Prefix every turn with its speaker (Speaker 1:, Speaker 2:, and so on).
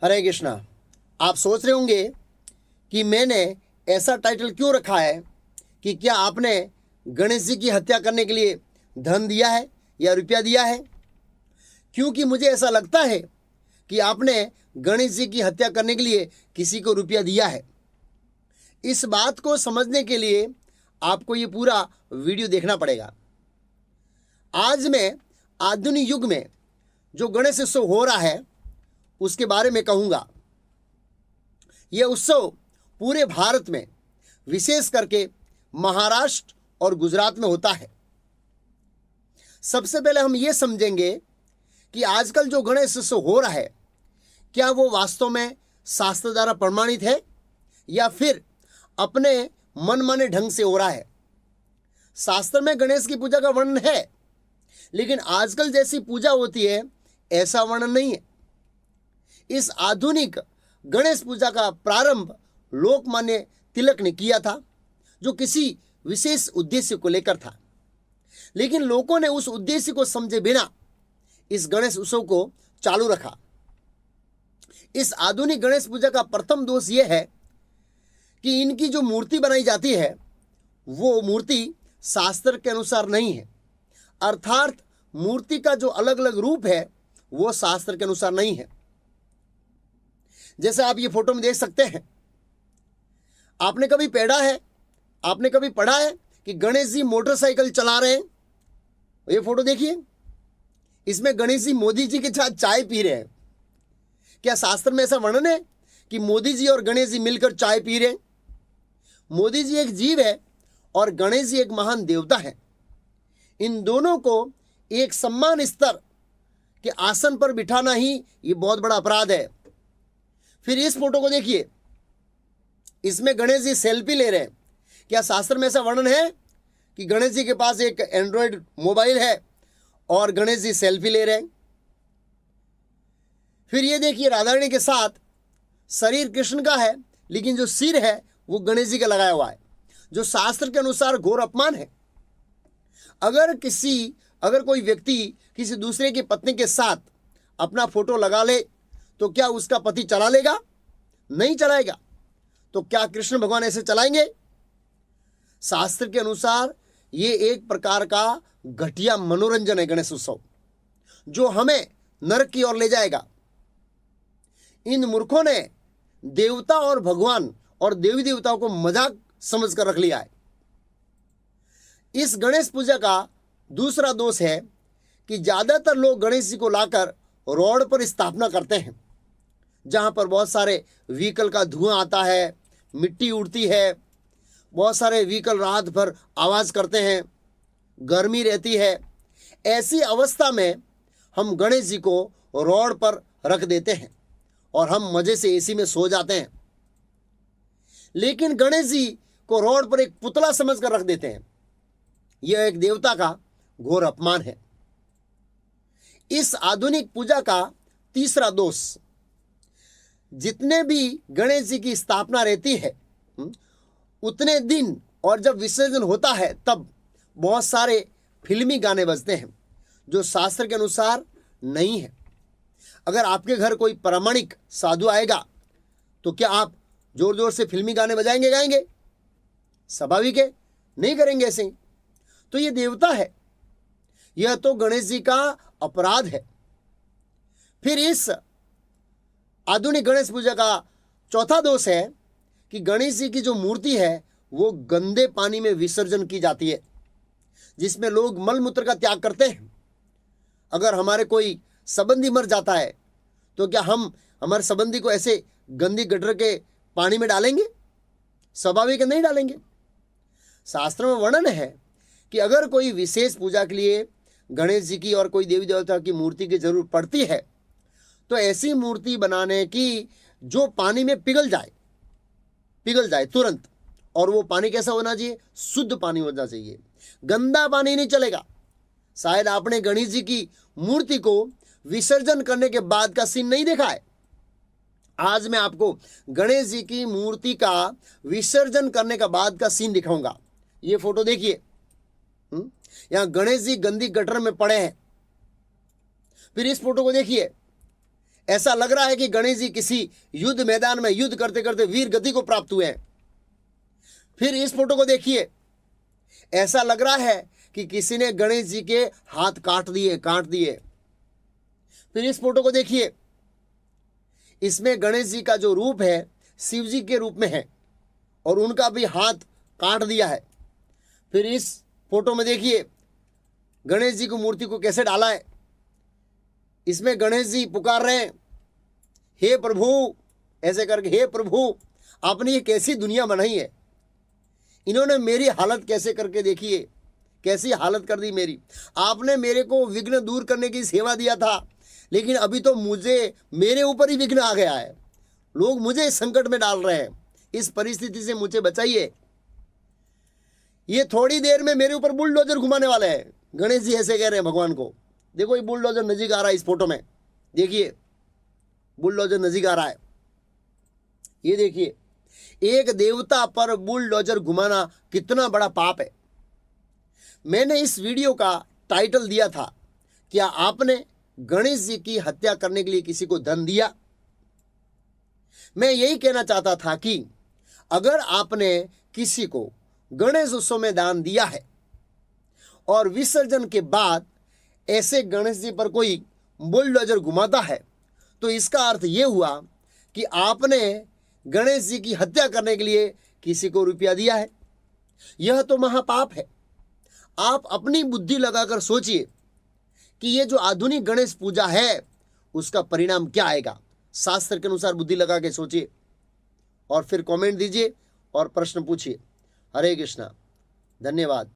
Speaker 1: हरे कृष्णा। आप सोच रहे होंगे कि मैंने ऐसा टाइटल क्यों रखा है कि क्या आपने गणेश जी की हत्या करने के लिए धन दिया है या रुपया दिया है। क्योंकि मुझे ऐसा लगता है कि आपने गणेश जी की हत्या करने के लिए किसी को रुपया दिया है। इस बात को समझने के लिए आपको ये पूरा वीडियो देखना पड़ेगा। आज मैं आधुनिक युग में जो गणेश उत्सव हो रहा है उसके बारे में कहूँगा। यह उत्सव पूरे भारत में विशेष करके महाराष्ट्र और गुजरात में होता है। सबसे पहले हम ये समझेंगे कि आजकल जो गणेश उत्सव हो रहा है क्या वो वास्तव में शास्त्र द्वारा प्रमाणित है या फिर अपने मनमाने ढंग से हो रहा है। शास्त्र में गणेश की पूजा का वर्णन है, लेकिन आजकल जैसी पूजा होती है ऐसा वर्णन नहीं है। इस आधुनिक गणेश पूजा का प्रारंभ लोकमान्य तिलक ने किया था, जो किसी विशेष उद्देश्य को लेकर था, लेकिन लोगों ने उस उद्देश्य को समझे बिना इस गणेश उत्सव को चालू रखा। इस आधुनिक गणेश पूजा का प्रथम दोष यह है कि इनकी जो मूर्ति बनाई जाती है वो मूर्ति शास्त्र के अनुसार नहीं है, अर्थात मूर्ति का जो अलग अलग रूप है वो शास्त्र के अनुसार नहीं है। जैसे आप ये फोटो में देख सकते हैं। आपने कभी आपने कभी पढ़ा है कि गणेश जी मोटरसाइकिल चला रहे हैं। ये फोटो देखिए, इसमें गणेश जी मोदी जी के साथ चाय पी रहे हैं। क्या शास्त्र में ऐसा वर्णन है कि मोदी जी और गणेश जी मिलकर चाय पी रहे हैं? मोदी जी एक जीव है और गणेश जी एक महान देवता है। इन दोनों को एक सम्मान स्तर के आसन पर बिठाना ही ये बहुत बड़ा अपराध है। फिर इस फोटो को देखिए, इसमें गणेश जी सेल्फी ले रहे हैं। क्या शास्त्र में ऐसा वर्णन है कि गणेश जी के पास एक एंड्रॉयड मोबाइल है और गणेश जी सेल्फी ले रहे हैं? फिर ये देखिए, राधा रानी के साथ शरीर कृष्ण का है, लेकिन जो सिर है वो गणेश जी का लगाया हुआ है, जो शास्त्र के अनुसार घोर अपमान है। अगर कोई व्यक्ति किसी दूसरे की पत्नी के साथ अपना फोटो लगा ले तो क्या उसका पति चला लेगा? नहीं चलाएगा। तो क्या कृष्ण भगवान ऐसे चलाएंगे? शास्त्र के अनुसार ये एक प्रकार का घटिया मनोरंजन है गणेश उत्सव, जो हमें नरक की ओर ले जाएगा। इन मूर्खों ने देवता और भगवान और देवी देवताओं को मजाक समझ कर रख लिया है। इस गणेश पूजा का दूसरा दोष है कि ज्यादातर लोग गणेश जी को लाकर रोड पर स्थापना करते हैं, जहां पर बहुत सारे व्हीकल का धुआं आता है, मिट्टी उड़ती है, बहुत सारे व्हीकल रात भर आवाज करते हैं, गर्मी रहती है। ऐसी अवस्था में हम गणेश जी को रोड पर रख देते हैं और हम मजे से एसी में सो जाते हैं, लेकिन गणेश जी को रोड पर एक पुतला समझकर रख देते हैं। यह एक देवता का घोर अपमान है। इस आधुनिक पूजा का तीसरा दोष, जितने भी गणेश जी की स्थापना रहती है उतने दिन और जब विसर्जन होता है तब बहुत सारे फिल्मी गाने बजते हैं जो शास्त्र के अनुसार नहीं है। अगर आपके घर कोई प्रामाणिक साधु आएगा तो क्या आप जोर जोर से फिल्मी गाने बजाएंगे, गाएंगे? स्वाभाविक है, नहीं करेंगे ऐसे। तो ये देवता है, यह तो गणेश जी का अपराध है। फिर इस आधुनिक गणेश पूजा का चौथा दोष है कि गणेश जी की जो मूर्ति है वो गंदे पानी में विसर्जन की जाती है, जिसमें लोग मल मूत्र का त्याग करते हैं। अगर हमारे कोई संबंधी मर जाता है तो क्या हम हमारे संबंधी को ऐसे गंदी गटर के पानी में डालेंगे? स्वाभाविक नहीं डालेंगे। शास्त्र में वर्णन है कि अगर कोई विशेष पूजा के लिए गणेश जी की और कोई देवी देवता की मूर्ति की जरूरत पड़ती है तो ऐसी मूर्ति बनाने की जो पानी में पिघल जाए तुरंत, और वो पानी कैसा होना चाहिए? शुद्ध पानी होना चाहिए, गंदा पानी नहीं चलेगा। शायद आपने गणेश जी की मूर्ति को विसर्जन करने के बाद का सीन नहीं देखा है। आज मैं आपको गणेश जी की मूर्ति का विसर्जन करने का बाद का सीन दिखाऊंगा। ये फोटो देखिए, यहां गणेश जी गंदी गटर में पड़े हैं। फिर इस फोटो को देखिए, ऐसा लग रहा है कि गणेश जी किसी युद्ध मैदान में युद्ध करते करते वीर गति को प्राप्त हुए हैं। फिर इस फोटो को देखिए, ऐसा लग रहा है कि किसी ने गणेश जी के हाथ काट दिए। फिर इस फोटो को देखिए, इसमें गणेश जी का जो रूप है शिव जी के रूप में है और उनका भी हाथ काट दिया है। फिर इस फोटो में देखिए गणेश जी की मूर्ति को कैसे डाला है। इसमें गणेश जी पुकार रहे हैं, हे प्रभु, ऐसे करके, हे प्रभु, आपने ये कैसी दुनिया बनाई है, इन्होंने मेरी हालत कैसे करके देखी है, कैसी हालत कर दी मेरी। आपने मेरे को विघ्न दूर करने की सेवा दिया था, लेकिन अभी तो मेरे ऊपर ही विघ्न आ गया है। लोग मुझे इस संकट में डाल रहे हैं, इस परिस्थिति से मुझे बचाइए। ये थोड़ी देर में मेरे ऊपर बुलडोजर घुमाने वाले हैं। गणेश जी ऐसे कह रहे हैं भगवान को। देखो ये बुलडोजर नजीक आ रहा है, इस फोटो में देखिए बुलडोजर नजीक आ रहा है। ये देखिए, एक देवता पर बुलडोजर घुमाना कितना बड़ा पाप है। मैंने इस वीडियो का टाइटल दिया था, क्या आपने गणेश जी की हत्या करने के लिए किसी को धन दिया। मैं यही कहना चाहता था कि अगर आपने किसी को गणेश उत्सव में दान दिया है और विसर्जन के बाद ऐसे गणेश जी पर कोई बुलडोजर घुमाता है, तो इसका अर्थ यह हुआ कि आपने गणेश जी की हत्या करने के लिए किसी को रुपया दिया है। यह तो महापाप है। आप अपनी बुद्धि लगाकर सोचिए कि ये जो आधुनिक गणेश पूजा है उसका परिणाम क्या आएगा। शास्त्र के अनुसार बुद्धि लगा के सोचिए और फिर कमेंट दीजिए और प्रश्न पूछिए। हरे कृष्णा, धन्यवाद।